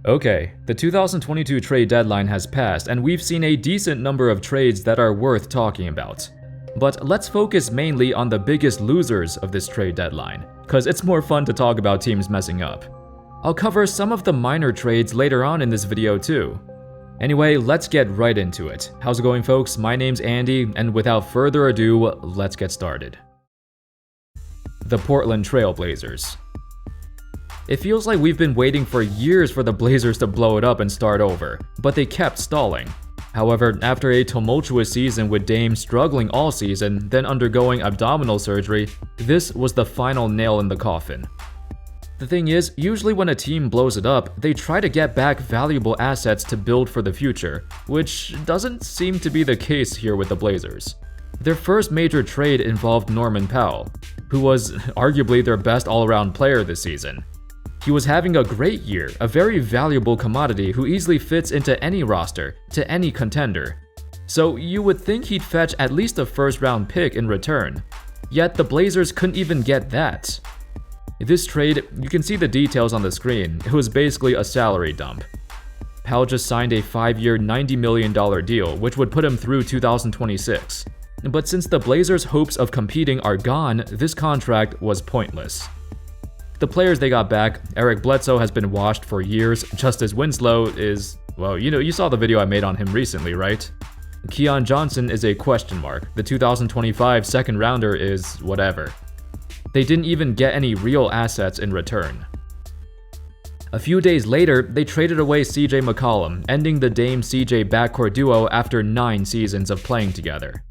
Okay, the 2022 trade deadline has passed and we've seen a decent number of trades that are worth talking about. But let's focus mainly on the biggest losers of this trade deadline, cause it's more fun to talk about teams messing up. I'll cover some of the minor trades later on in this video too. Anyway, let's get right into it. How's it going, folks? My name's Andy, and without further ado, let's get started. The Portland Trail Blazers. It feels like we've been waiting for years for the Blazers to blow it up and start over, but they kept stalling. However, after a tumultuous season with Dame struggling all season, then undergoing abdominal surgery, this was the final nail in the coffin. The thing is, usually when a team blows it up, they try to get back valuable assets to build for the future, which doesn't seem to be the case here with the Blazers. Their first major trade involved Norman Powell, who was arguably their best all-around player this season. He was having a great year, a very valuable commodity who easily fits into any roster, to any contender. So you would think he'd fetch at least a first-round pick in return. Yet the Blazers couldn't even get that. This trade, you can see the details on the screen, it was basically a salary dump. Powell just signed a 5-year, $90 million deal, which would put him through 2026. But since the Blazers' hopes of competing are gone, this contract was pointless. The players they got back, Eric Bledsoe has been washed for years, Justice Winslow is, well, you saw the video I made on him recently, right? Keon Johnson is a question mark, the 2025 second rounder is whatever. They didn't even get any real assets in return. A few days later, they traded away CJ McCollum, ending the Dame-CJ backcourt duo after 9 seasons of playing together.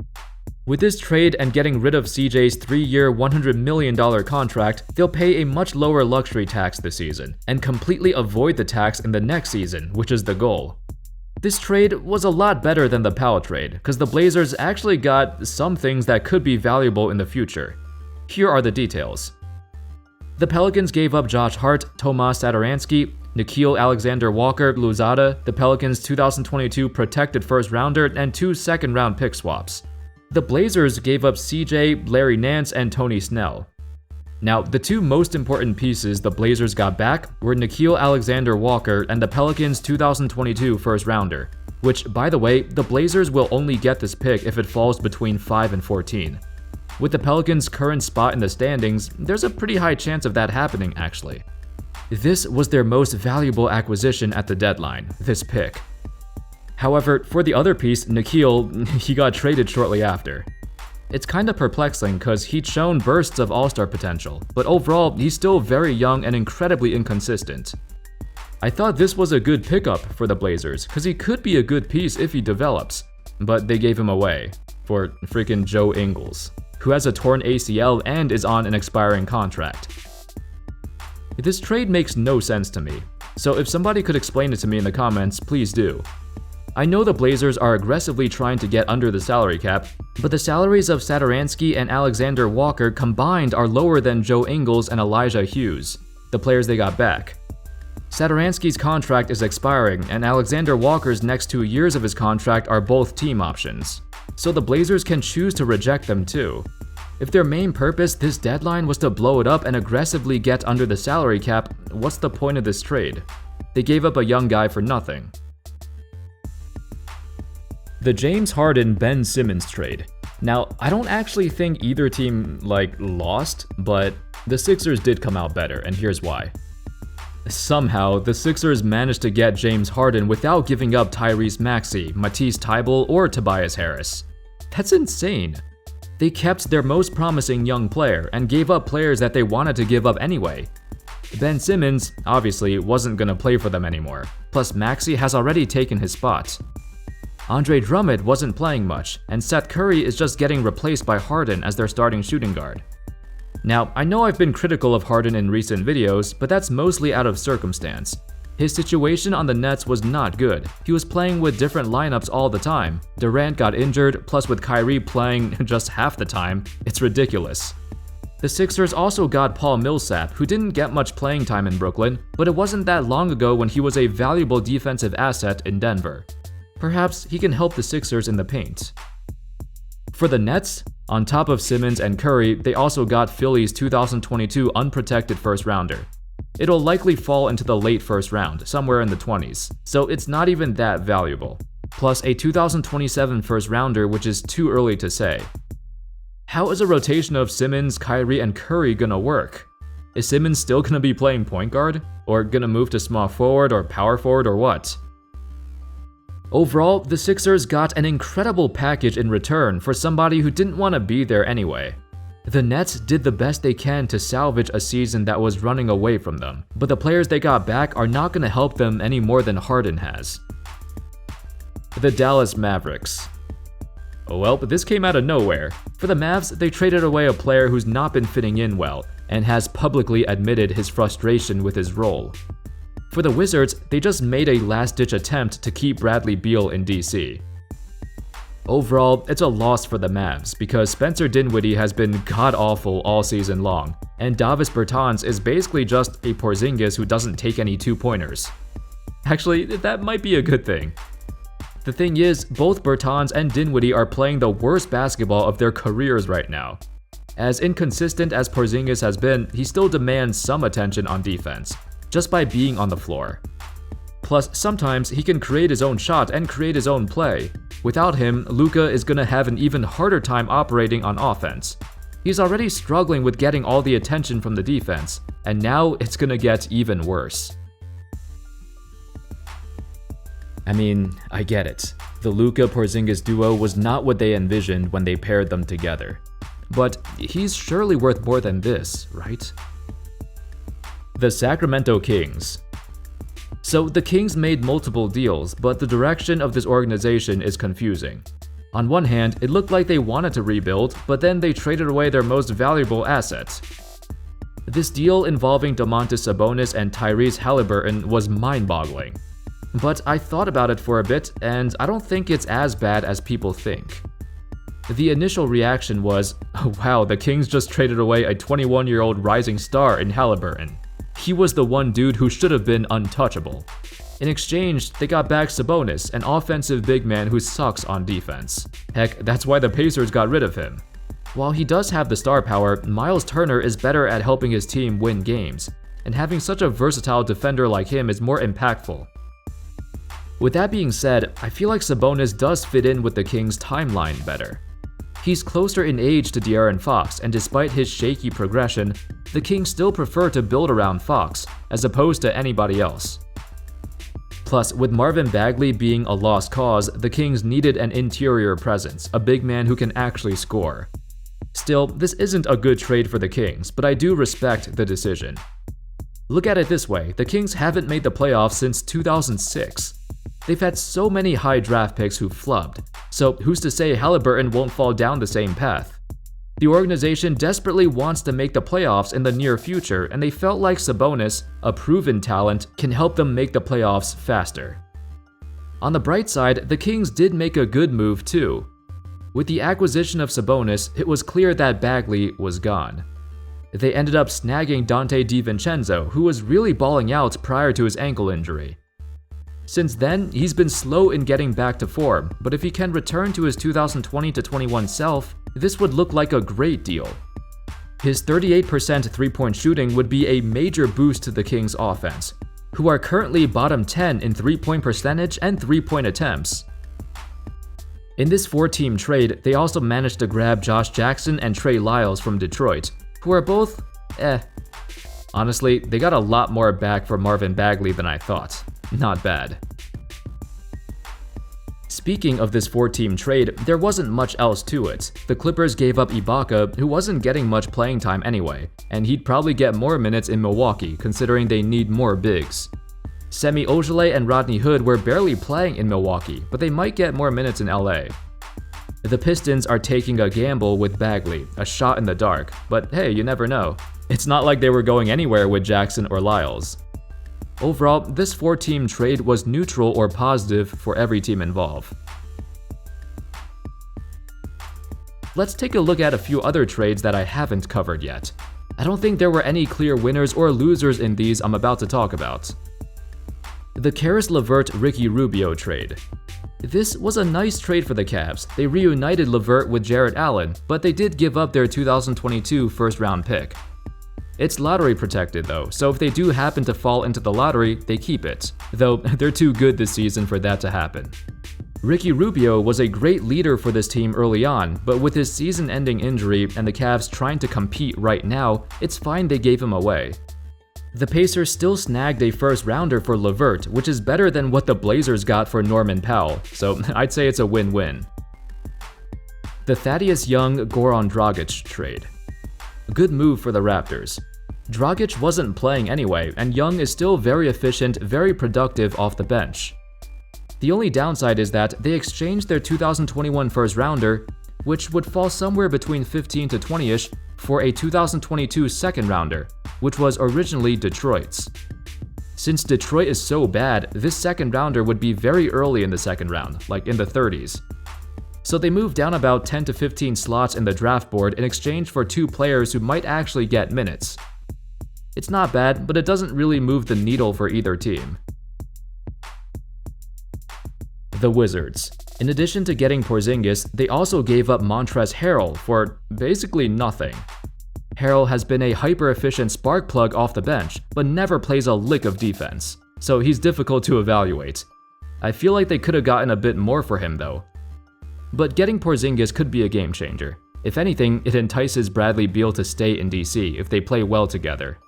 With this trade and getting rid of CJ's 3-year, $100 million contract, they'll pay a much lower luxury tax this season, and completely avoid the tax in the next season, which is the goal. This trade was a lot better than the Powell trade, because the Blazers actually got some things that could be valuable in the future. Here are the details. The Pelicans gave up Josh Hart, Tomas Satoransky, Nickeil Alexander-Walker-Louzada, the Pelicans' 2022 protected first-rounder, and 2 second-round pick swaps. The Blazers gave up CJ, Larry Nance, and Tony Snell. Now, the 2 most important pieces the Blazers got back were Nickeil Alexander-Walker and the Pelicans' 2022 first-rounder, which, by the way, the Blazers will only get this pick if it falls between 5 and 14. With the Pelicans' current spot in the standings, there's a pretty high chance of that happening, actually. This was their most valuable acquisition at the deadline, this pick. However, for the other piece, Nickeil, he got traded shortly after. It's kinda perplexing cause he'd shown bursts of all-star potential, but overall, he's still very young and incredibly inconsistent. I thought this was a good pickup for the Blazers, cause he could be a good piece if he develops, but they gave him away for freaking Joe Ingles, who has a torn ACL and is on an expiring contract. This trade makes no sense to me, so if somebody could explain it to me in the comments, please do. I know the Blazers are aggressively trying to get under the salary cap, but the salaries of Satoransky and Alexander Walker combined are lower than Joe Ingles and Elijah Hughes, the players they got back. Satoransky's contract is expiring, and Alexander Walker's next 2 years of his contract are both team options, so the Blazers can choose to reject them too. If their main purpose this deadline was to blow it up and aggressively get under the salary cap, what's the point of this trade? They gave up a young guy for nothing. The James Harden-Ben Simmons trade. Now, I don't actually think either team, lost, but the Sixers did come out better, and here's why. Somehow, the Sixers managed to get James Harden without giving up Tyrese Maxey, Matisse Thybulle, or Tobias Harris. That's insane. They kept their most promising young player and gave up players that they wanted to give up anyway. Ben Simmons, obviously, wasn't gonna play for them anymore, plus Maxey has already taken his spot. Andre Drummond wasn't playing much, and Seth Curry is just getting replaced by Harden as their starting shooting guard. Now, I know I've been critical of Harden in recent videos, but that's mostly out of circumstance. His situation on the Nets was not good. He was playing with different lineups all the time. Durant got injured, plus with Kyrie playing just half the time, it's ridiculous. The Sixers also got Paul Millsap, who didn't get much playing time in Brooklyn, but it wasn't that long ago when he was a valuable defensive asset in Denver. Perhaps he can help the Sixers in the paint. For the Nets, on top of Simmons and Curry, they also got Philly's 2022 unprotected first-rounder. It'll likely fall into the late first round, somewhere in the 20s, so it's not even that valuable. Plus a 2027 first rounder, which is too early to say. How is a rotation of Simmons, Kyrie, and Curry gonna work? Is Simmons still gonna be playing point guard? Or gonna move to small forward or power forward or what? Overall, the Sixers got an incredible package in return for somebody who didn't want to be there anyway. The Nets did the best they can to salvage a season that was running away from them, but the players they got back are not going to help them any more than Harden has. The Dallas Mavericks. Well, this came out of nowhere. For the Mavs, they traded away a player who's not been fitting in well, and has publicly admitted his frustration with his role. For the Wizards, they just made a last-ditch attempt to keep Bradley Beal in DC. Overall, it's a loss for the Mavs because Spencer Dinwiddie has been god-awful all season long, and Davis Bertans is basically just a Porzingis who doesn't take any two-pointers. Actually, that might be a good thing. The thing is, both Bertans and Dinwiddie are playing the worst basketball of their careers right now. As inconsistent as Porzingis has been, he still demands some attention on defense, just by being on the floor. Plus, sometimes he can create his own shot and create his own play. Without him, Luka is gonna have an even harder time operating on offense. He's already struggling with getting all the attention from the defense, and now it's gonna get even worse. I mean, I get it. The Luka-Porzingis duo was not what they envisioned when they paired them together. But he's surely worth more than this, right? The Sacramento Kings. So the Kings made multiple deals, but the direction of this organization is confusing. On one hand, it looked like they wanted to rebuild, but then they traded away their most valuable assets. This deal involving Domantas Sabonis and Tyrese Halliburton was mind-boggling. But I thought about it for a bit, and I don't think it's as bad as people think. The initial reaction was, oh wow, the Kings just traded away a 21-year-old rising star in Halliburton. He was the one dude who should have been untouchable. In exchange, they got back Sabonis, an offensive big man who sucks on defense. Heck, that's why the Pacers got rid of him. While he does have the star power, Miles Turner is better at helping his team win games, and having such a versatile defender like him is more impactful. With that being said, I feel like Sabonis does fit in with the Kings' timeline better. He's closer in age to De'Aaron Fox, and despite his shaky progression, the Kings still prefer to build around Fox, as opposed to anybody else. Plus, with Marvin Bagley being a lost cause, the Kings needed an interior presence, a big man who can actually score. Still, this isn't a good trade for the Kings, but I do respect the decision. Look at it this way, the Kings haven't made the playoffs since 2006. They've had so many high draft picks who flubbed, so who's to say Halliburton won't fall down the same path? The organization desperately wants to make the playoffs in the near future, and they felt like Sabonis, a proven talent, can help them make the playoffs faster. On the bright side, the Kings did make a good move too. With the acquisition of Sabonis, it was clear that Bagley was gone. They ended up snagging Dante DiVincenzo, who was really balling out prior to his ankle injury. Since then, he's been slow in getting back to form, but if he can return to his 2020-21 self, this would look like a great deal. His 38% three-point shooting would be a major boost to the Kings' offense, who are currently bottom 10 in three-point percentage and three-point attempts. In this four-team trade, they also managed to grab Josh Jackson and Trey Lyles from Detroit, who are both Honestly, they got a lot more back for Marvin Bagley than I thought. Not bad. Speaking of this four-team trade, there wasn't much else to it. The Clippers gave up Ibaka, who wasn't getting much playing time anyway, and he'd probably get more minutes in Milwaukee, considering they need more bigs. Semi Ojeleye and Rodney Hood were barely playing in Milwaukee, but they might get more minutes in LA. The Pistons are taking a gamble with Bagley, a shot in the dark, but hey, you never know. It's not like they were going anywhere with Jackson or Lyles. Overall, this four-team trade was neutral or positive for every team involved. Let's take a look at a few other trades that I haven't covered yet. I don't think there were any clear winners or losers in these I'm about to talk about. The Caris LeVert-Ricky Rubio trade. This was a nice trade for the Cavs. They reunited LeVert with Jarrett Allen, but they did give up their 2022 first-round pick. It's lottery protected though, so if they do happen to fall into the lottery, they keep it. Though they're too good this season for that to happen. Ricky Rubio was a great leader for this team early on, but with his season-ending injury and the Cavs trying to compete right now, it's fine they gave him away. The Pacers still snagged a first-rounder for LeVert, which is better than what the Blazers got for Norman Powell, so I'd say it's a win-win. The Thaddeus Young-Goran Dragic trade. Good move for the Raptors. Dragic wasn't playing anyway, and Young is still very efficient, very productive off the bench. The only downside is that they exchanged their 2021 first-rounder, which would fall somewhere between 15 to 20-ish, for a 2022 second-rounder, which was originally Detroit's. Since Detroit is so bad, this second-rounder would be very early in the second round, like in the 30s. So they moved down about 10 to 15 slots in the draft board in exchange for two players who might actually get minutes. It's not bad, but it doesn't really move the needle for either team. The Wizards. In addition to getting Porzingis, they also gave up Montrezl Harrell for basically nothing. Harrell has been a hyper-efficient spark plug off the bench, but never plays a lick of defense, so he's difficult to evaluate. I feel like they could have gotten a bit more for him though. But getting Porzingis could be a game changer. If anything, it entices Bradley Beal to stay in DC if they play well together.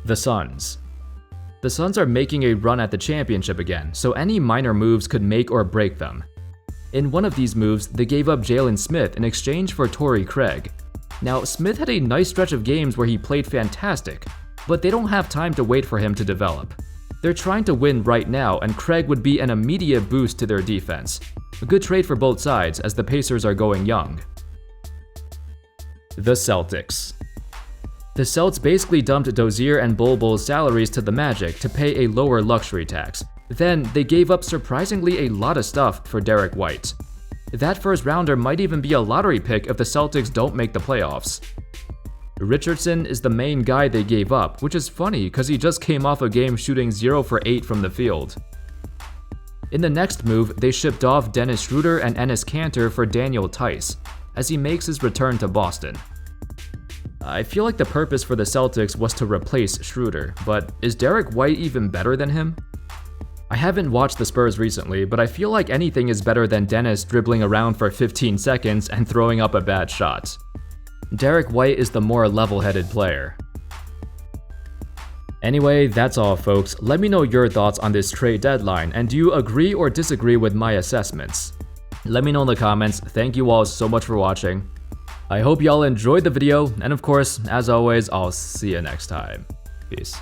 The Suns. The Suns are making a run at the championship again, so any minor moves could make or break them. In one of these moves, they gave up Jalen Smith in exchange for Torrey Craig. Now, Smith had a nice stretch of games where he played fantastic, but they don't have time to wait for him to develop. They're trying to win right now, and Craig would be an immediate boost to their defense. A good trade for both sides, as the Pacers are going young. The Celtics. The Celts basically dumped Dozier and Bol Bol's salaries to the Magic to pay a lower luxury tax. Then, they gave up surprisingly a lot of stuff for Derek White. That first rounder might even be a lottery pick if the Celtics don't make the playoffs. Richardson is the main guy they gave up, which is funny because he just came off a game shooting 0 for 8 from the field. In the next move, they shipped off Dennis Schroeder and Enes Kanter for Daniel Tice, as he makes his return to Boston. I feel like the purpose for the Celtics was to replace Schroeder, but is Derek White even better than him? I haven't watched the Spurs recently, but I feel like anything is better than Dennis dribbling around for 15 seconds and throwing up a bad shot. Derek White is the more level-headed player. Anyway, that's all folks. Let me know your thoughts on this trade deadline, and do you agree or disagree with my assessments? Let me know in the comments. Thank you all so much for watching. I hope y'all enjoyed the video, and of course, as always, I'll see you next time. Peace.